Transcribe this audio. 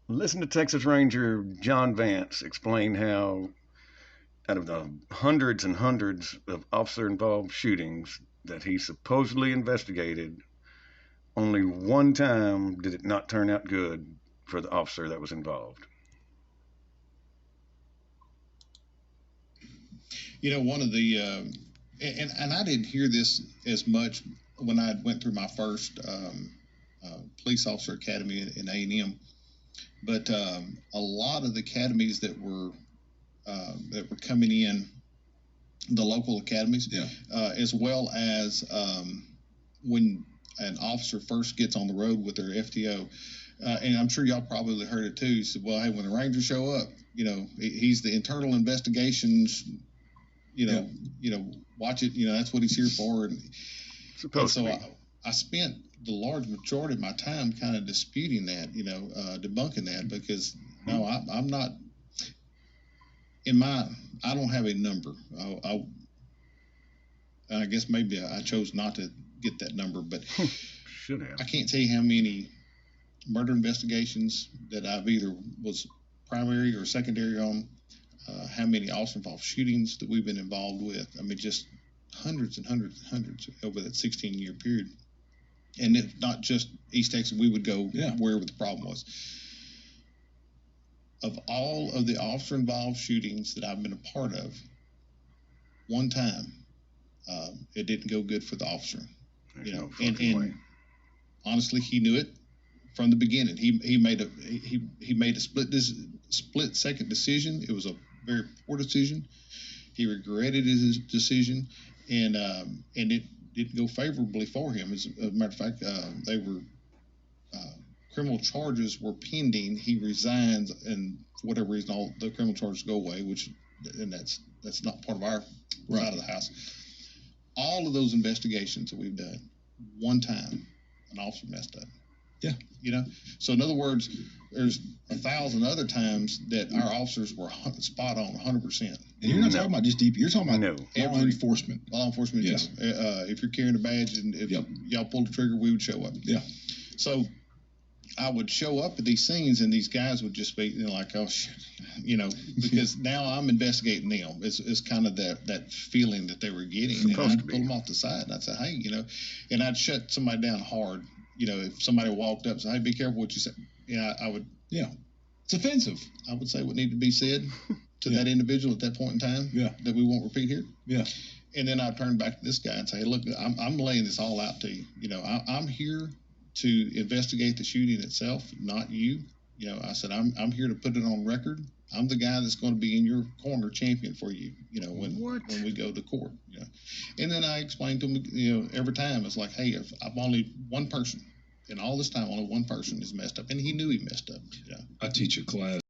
Listen to Texas Ranger John Vance explain how, out of the hundreds and hundreds of officer involved shootings that he supposedly investigated, only one time did it not turn out good for the officer that was involved. One of the and I didn't hear this as much when I went through my first police officer academy in A&M, but a lot of the academies that were coming in, the local academies, as well as when an officer first gets on the road with their FTO, and I'm sure y'all probably heard it too. He said, "Well, hey, when the Rangers show up, he's the internal investigations. Watch it. That's what he's here for." And so I spent the large majority of my time kind of disputing that, debunking that, because no, I'm not. I don't have a number. I guess maybe I chose not to get that number, but should have. I can't tell you how many murder investigations that I've either was primary or secondary on, how many officer involved shootings that we've been involved with. I mean, just hundreds and hundreds and hundreds over that 16-year period. And if not just East Texas, we would go wherever the problem was. Of all of the officer involved shootings that I've been a part of, one time it didn't go good for the officer. And honestly, he knew it from the beginning. He made a split second decision. It was a very poor decision. He regretted his decision, and it didn't go favorably for him. As a matter of fact, criminal charges were pending. He resigns, and for whatever reason, all the criminal charges go away. And that's not part of our side of the house. All of those investigations that we've done, one time, an officer messed up. Yeah. So in other words, there's 1,000 other times that our officers were spot on, 100%. And you're not talking about just DP. You're talking about law enforcement. Law enforcement, yes. If you're carrying a badge and if y'all pulled the trigger, we would show up. Yeah. So I would show up at these scenes, and these guys would just be like, "Oh shit," because now I'm investigating them. It's kind of that feeling that they were getting, and I'd pull them off the side, and I'd say, "Hey," and I'd shut somebody down hard. If somebody walked up and said, "Hey, be careful what you say," I would. Yeah, it's offensive. I would say what needed to be said to that individual at that point in time. Yeah. That we won't repeat here. Yeah. And then I'd turn back to this guy and say, "Look, I'm laying this all out to you. I'm here to investigate the shooting itself, not you. I said, I'm here to put it on record. I'm the guy that's going to be in your corner champion for you, when we go to court, And then I explained to him, every time it's like, hey, if I'm only one person, and all this time only one person is messed up, and he knew he messed up. I teach a class